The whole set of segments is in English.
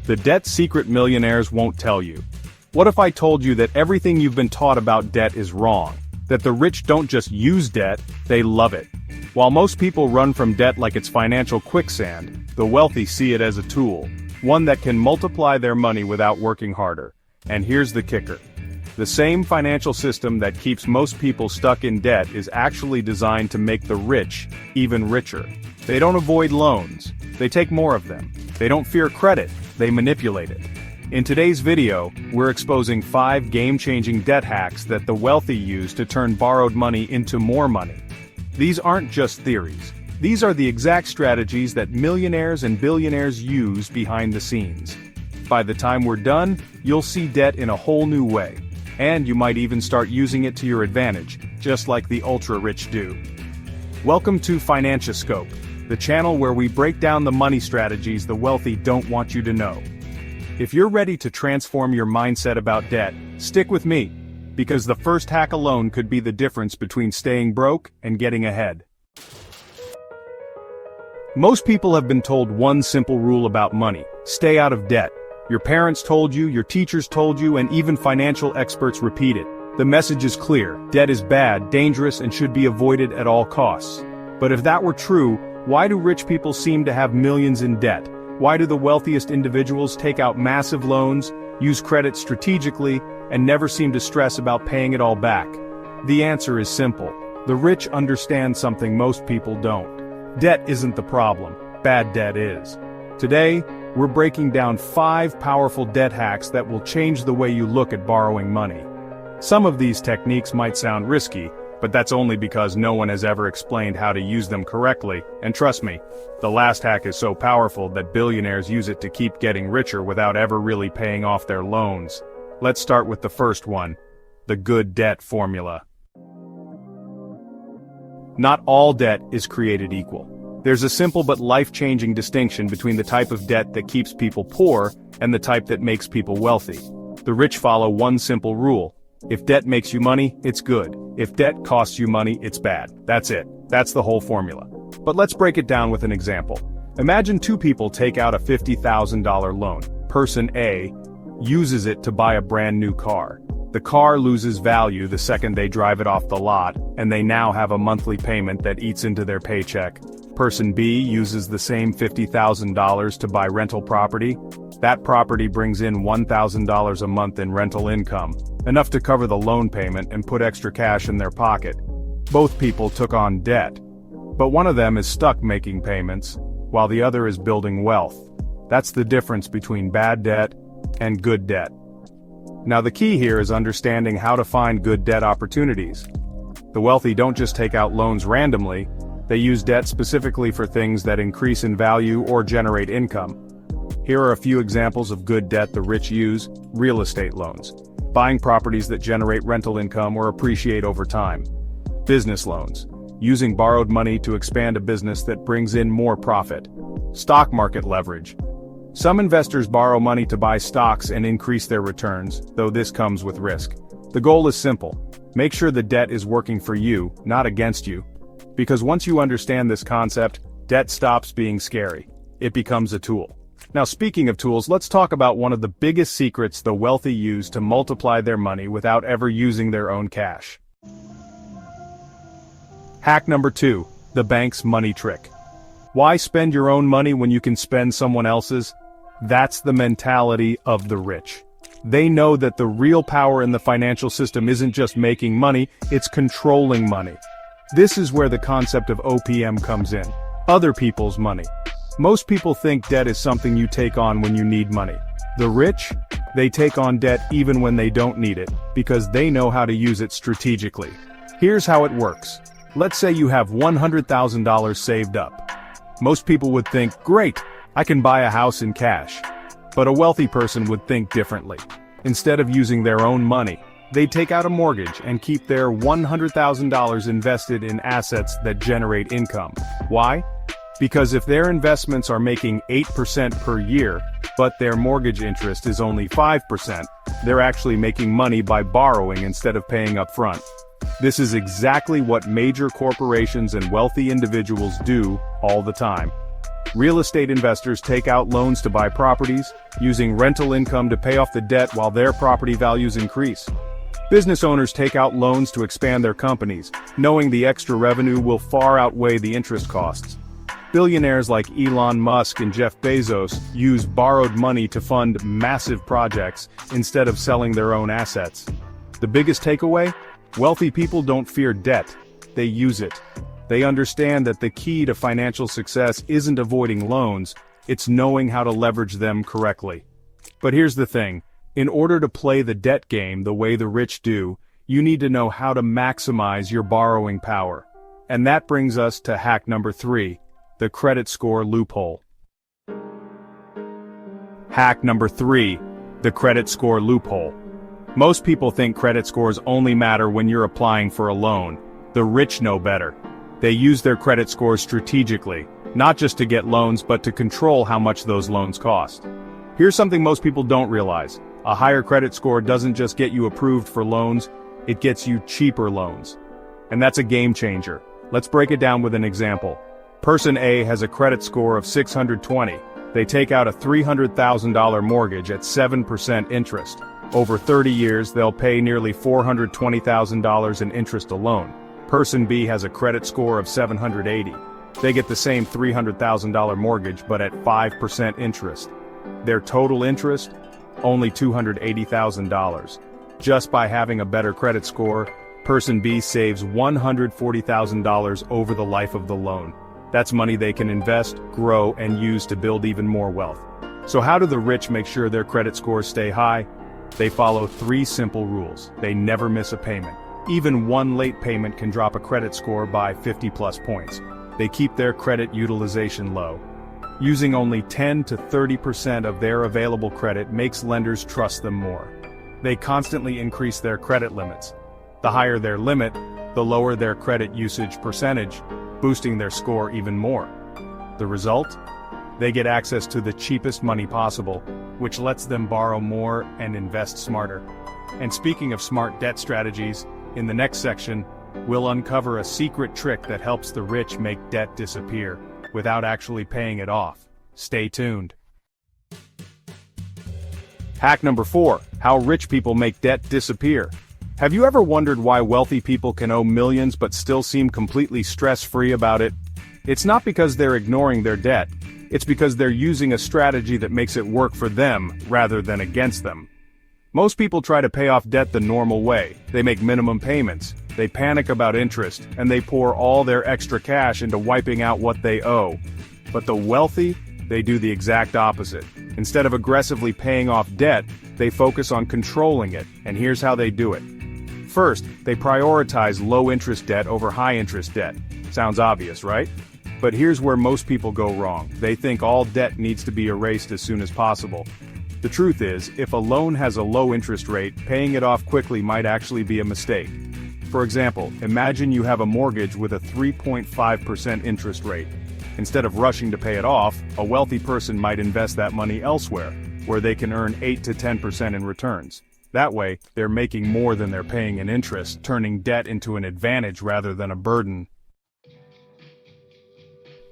The debt secret millionaires won't tell you. What if I told you that everything you've been taught about debt is wrong? That the rich don't just use debt, they love it. While most people run from debt like it's financial quicksand, the wealthy see it as a tool, one that can multiply their money without working harder. And here's the kicker. The same financial system that keeps most people stuck in debt is actually designed to make the rich even richer. They don't avoid loans, they take more of them. They don't fear credit, they manipulate it. In today's video, we're exposing 5 game-changing debt hacks that the wealthy use to turn borrowed money into more money. These aren't just theories. These are the exact strategies that millionaires and billionaires use behind the scenes. By the time we're done, you'll see debt in a whole new way. And you might even start using it to your advantage, just like the ultra-rich do. Welcome to Financia Scope, the channel where we break down the money strategies the wealthy don't want you to know. If you're ready to transform your mindset about debt, stick with me, because the first hack alone could be the difference between staying broke and getting ahead. Most people have been told one simple rule about money: stay out of debt. Your parents told you, your teachers told you, and even financial experts repeat it. The message is clear: debt is bad, dangerous, and should be avoided at all costs. But if that were true, why do rich people seem to have millions in debt? Why do the wealthiest individuals take out massive loans, use credit strategically, and never seem to stress about paying it all back? The answer is simple. The rich understand something most people don't. Debt isn't the problem, bad debt is. Today, we're breaking down 5 powerful debt hacks that will change the way you look at borrowing money. Some of these techniques might sound risky, but that's only because no one has ever explained how to use them correctly, and trust me, the last hack is so powerful that billionaires use it to keep getting richer without ever really paying off their loans. Let's start with the first one: the good debt formula. Not all debt is created equal. There's a simple but life-changing distinction between the type of debt that keeps people poor and the type that makes people wealthy. The rich follow one simple rule: if debt makes you money, it's good. If debt costs you money, it's bad. That's it. That's the whole formula. But let's break it down with an example. Imagine 2 people take out a $50,000 loan. Person A uses it to buy a brand new car. The car loses value the second they drive it off the lot, and they now have a monthly payment that eats into their paycheck. Person B uses the same $50,000 to buy rental property. That property brings in $1,000 a month in rental income, enough to cover the loan payment and put extra cash in their pocket. Both people took on debt, but one of them is stuck making payments, while the other is building wealth. That's the difference between bad debt and good debt. Now the key here is understanding how to find good debt opportunities. The wealthy don't just take out loans randomly, they use debt specifically for things that increase in value or generate income. Here are a few examples of good debt the rich use: real estate loans, buying properties that generate rental income or appreciate over time. Business loans, using borrowed money to expand a business that brings in more profit. Stock market leverage. Some investors borrow money to buy stocks and increase their returns, though this comes with risk. The goal is simple: make sure the debt is working for you, not against you. Because once you understand this concept, debt stops being scary. It becomes a tool. Now speaking of tools, let's talk about one of the biggest secrets the wealthy use to multiply their money without ever using their own cash. Hack number 2, the bank's money trick. Why spend your own money when you can spend someone else's? That's the mentality of the rich. They know that the real power in the financial system isn't just making money, it's controlling money. This is where the concept of OPM comes in. Other people's money. Most people think debt is something you take on when you need money. The rich? They take on debt even when they don't need it, because they know how to use it strategically. Here's how it works. Let's say you have $100,000 saved up. Most people would think, great, I can buy a house in cash. But a wealthy person would think differently. Instead of using their own money, they take out a mortgage and keep their $100,000 invested in assets that generate income. Why? Because if their investments are making 8% per year, but their mortgage interest is only 5%, they're actually making money by borrowing instead of paying up front. This is exactly what major corporations and wealthy individuals do all the time. Real estate investors take out loans to buy properties, using rental income to pay off the debt while their property values increase. Business owners take out loans to expand their companies, knowing the extra revenue will far outweigh the interest costs. Billionaires like Elon Musk and Jeff Bezos use borrowed money to fund massive projects instead of selling their own assets. The biggest takeaway? Wealthy people don't fear debt, they use it. They understand that the key to financial success isn't avoiding loans, it's knowing how to leverage them correctly. But here's the thing, in order to play the debt game the way the rich do, you need to know how to maximize your borrowing power. And that brings us to hack number 3, the credit score loophole. Hack number 3, the credit score loophole. Most people think credit scores only matter when you're applying for a loan. The rich know better. They use their credit scores strategically, not just to get loans but to control how much those loans cost. Here's something most people don't realize. A higher credit score doesn't just get you approved for loans, it gets you cheaper loans. And that's a game changer. Let's break it down with an example. Person A has a credit score of 620. They take out a $300,000 mortgage at 7% interest. Over 30 years, they'll pay nearly $420,000 in interest alone. Person B has a credit score of 780. They get the same $300,000 mortgage but at 5% interest. Their total interest? Only $280,000. Just by having a better credit score, Person B saves $140,000 over the life of the loan. That's money they can invest, grow, and use to build even more wealth. So how do the rich make sure their credit scores stay high? They follow 3 simple rules. They never miss a payment. Even one late payment can drop a credit score by 50+ points. They keep their credit utilization low. Using only 10 to 30% of their available credit makes lenders trust them more. They constantly increase their credit limits. The higher their limit, the lower their credit usage percentage, boosting their score even more. The result? They get access to the cheapest money possible, which lets them borrow more and invest smarter. And speaking of smart debt strategies, in the next section, we'll uncover a secret trick that helps the rich make debt disappear, without actually paying it off. Stay tuned. Hack number 4, how rich people make debt disappear. Have you ever wondered why wealthy people can owe millions but still seem completely stress-free about it? It's not because they're ignoring their debt, it's because they're using a strategy that makes it work for them rather than against them. Most people try to pay off debt the normal way. They make minimum payments, they panic about interest, and they pour all their extra cash into wiping out what they owe. But the wealthy, they do the exact opposite. Instead of aggressively paying off debt, they focus on controlling it, and here's how they do it. First, they prioritize low-interest debt over high-interest debt. Sounds obvious, right? But here's where most people go wrong. They think all debt needs to be erased as soon as possible. The truth is, if a loan has a low interest rate, paying it off quickly might actually be a mistake. For example, imagine you have a mortgage with a 3.5% interest rate. Instead of rushing to pay it off, a wealthy person might invest that money elsewhere, where they can earn 8 to 10% in returns. That way, they're making more than they're paying in interest, turning debt into an advantage rather than a burden.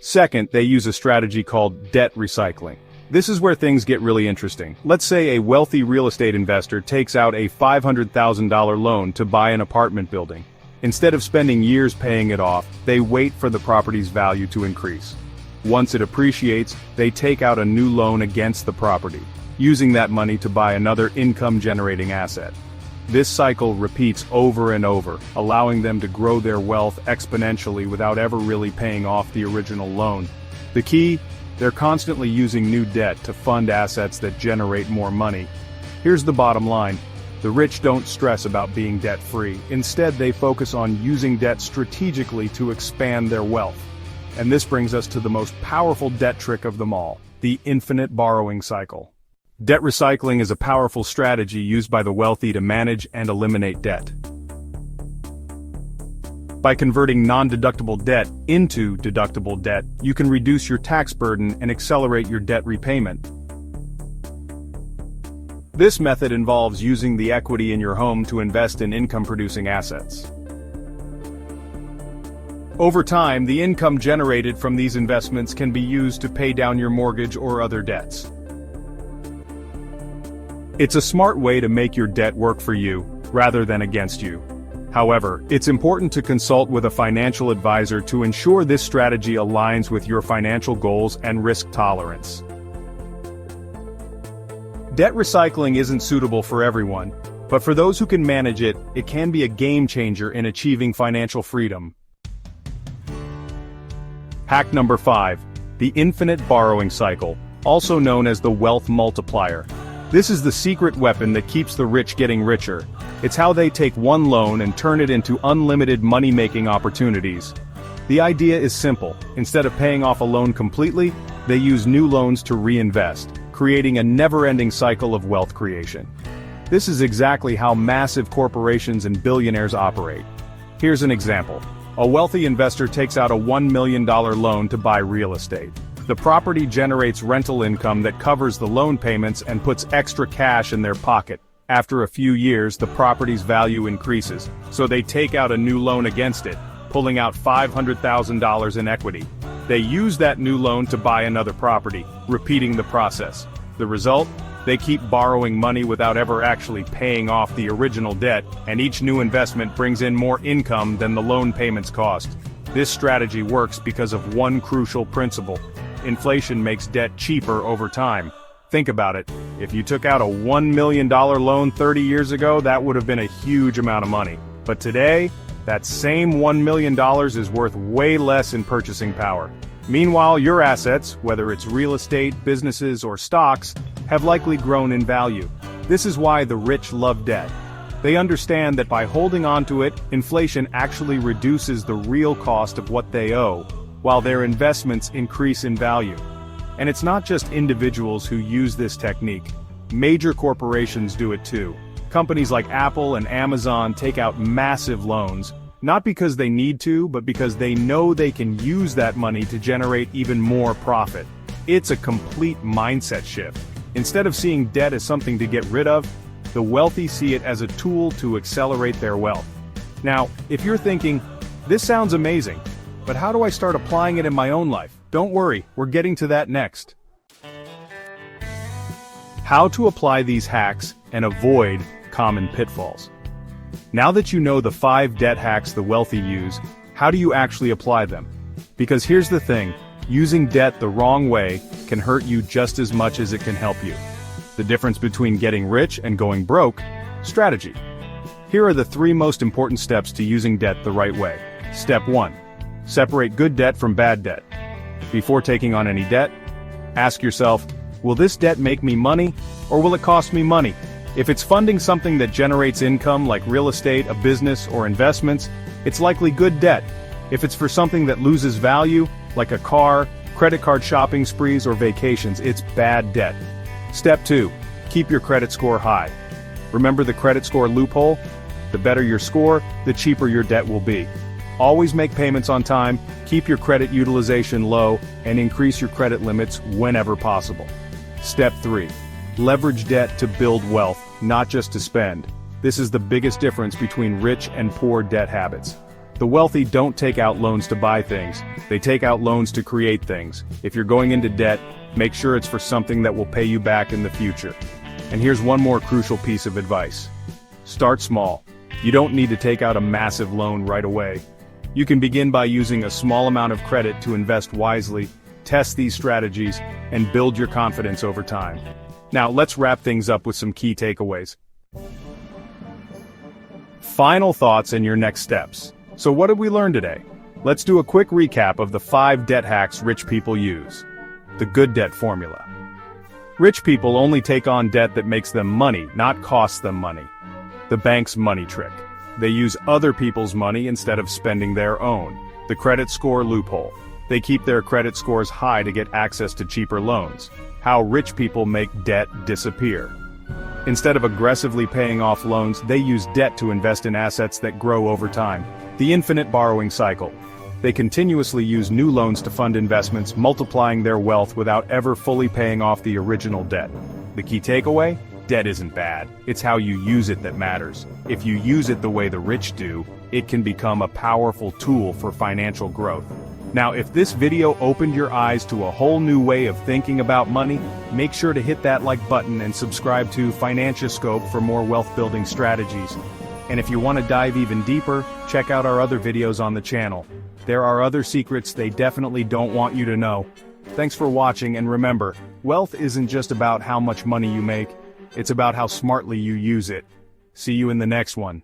Second, they use a strategy called debt recycling. This is where things get really interesting. Let's say a wealthy real estate investor takes out a $500,000 loan to buy an apartment building. Instead of spending years paying it off, they wait for the property's value to increase. Once it appreciates, they take out a new loan against the property, using that money to buy another income-generating asset. This cycle repeats over and over, allowing them to grow their wealth exponentially without ever really paying off the original loan. The key? They're constantly using new debt to fund assets that generate more money. Here's the bottom line. The rich don't stress about being debt-free. Instead, they focus on using debt strategically to expand their wealth. And this brings us to the most powerful debt trick of them all, the infinite borrowing cycle. Debt recycling is a powerful strategy used by the wealthy to manage and eliminate debt. By converting non-deductible debt into deductible debt, you can reduce your tax burden and accelerate your debt repayment. This method involves using the equity in your home to invest in income-producing assets. Over time, the income generated from these investments can be used to pay down your mortgage or other debts. It's a smart way to make your debt work for you, rather than against you. However, it's important to consult with a financial advisor to ensure this strategy aligns with your financial goals and risk tolerance. Debt recycling isn't suitable for everyone, but for those who can manage it, it can be a game changer in achieving financial freedom. Hack number 5. The infinite borrowing cycle, also known as the wealth multiplier. This is the secret weapon that keeps the rich getting richer. It's how they take one loan and turn it into unlimited money-making opportunities. The idea is simple. Instead of paying off a loan completely, they use new loans to reinvest, creating a never-ending cycle of wealth creation. This is exactly how massive corporations and billionaires operate. Here's an example. A wealthy investor takes out a $1 million loan to buy real estate. The property generates rental income that covers the loan payments and puts extra cash in their pocket. After a few years, the property's value increases, so they take out a new loan against it, pulling out $500,000 in equity. They use that new loan to buy another property, repeating the process. The result? They keep borrowing money without ever actually paying off the original debt, and each new investment brings in more income than the loan payments cost. This strategy works because of one crucial principle. Inflation makes debt cheaper over time. Think about it. If you took out a $1 million loan 30 years ago, that would have been a huge amount of money. But today, that same $1 million is worth way less in purchasing power. Meanwhile, your assets, whether it's real estate, businesses, or stocks, have likely grown in value. This is why the rich love debt. They understand that by holding on to it, inflation actually reduces the real cost of what they owe, while their investments increase in value. And it's not just individuals who use this technique. Major corporations do it too. Companies like Apple and Amazon take out massive loans, not because they need to, but because they know they can use that money to generate even more profit. It's a complete mindset shift. Instead of seeing debt as something to get rid of, the wealthy see it as a tool to accelerate their wealth. Now, if you're thinking, this sounds amazing, but how do I start applying it in my own life? Don't worry, we're getting to that next. How to apply these hacks and avoid common pitfalls. Now that you know the 5 debt hacks the wealthy use, how do you actually apply them? Because here's the thing, using debt the wrong way can hurt you just as much as it can help you. The difference between getting rich and going broke: strategy. Here are the 3 most important steps to using debt the right way. Step 1. Separate good debt from bad debt. Before taking on any debt, ask yourself, will this debt make me money, or will it cost me money? If it's funding something that generates income like real estate, a business, or investments, it's likely good debt. If it's for something that loses value, like a car, credit card shopping sprees, or vacations, it's bad debt. Step 2. Keep your credit score high. Remember the credit score loophole? The better your score, the cheaper your debt will be. Always make payments on time, keep your credit utilization low, and increase your credit limits whenever possible. Step 3. Leverage debt to build wealth, not just to spend. This is the biggest difference between rich and poor debt habits. The wealthy don't take out loans to buy things, they take out loans to create things. If you're going into debt, make sure it's for something that will pay you back in the future. And here's one more crucial piece of advice. Start small. You don't need to take out a massive loan right away. You can begin by using a small amount of credit to invest wisely, test these strategies, and build your confidence over time. Now, let's wrap things up with some key takeaways. Final thoughts and your next steps. So what did we learn today? Let's do a quick recap of the 5 debt hacks rich people use. The good debt formula. Rich people only take on debt that makes them money, not costs them money. The bank's money trick. They use other people's money instead of spending their own. The credit score loophole. They keep their credit scores high to get access to cheaper loans. How rich people make debt disappear. Instead of aggressively paying off loans, they use debt to invest in assets that grow over time. The infinite borrowing cycle. They continuously use new loans to fund investments, multiplying their wealth without ever fully paying off the original debt. The key takeaway? Debt isn't bad, it's how you use it that matters. If you use it the way the rich do, it can become a powerful tool for financial growth. Now, if this video opened your eyes to a whole new way of thinking about money, make sure to hit that like button and subscribe to Financia Scope for more wealth-building strategies. And if you want to dive even deeper, check out our other videos on the channel. There are other secrets they definitely don't want you to know. Thanks for watching, and remember, wealth isn't just about how much money you make, it's about how smartly you use it. See you in the next one.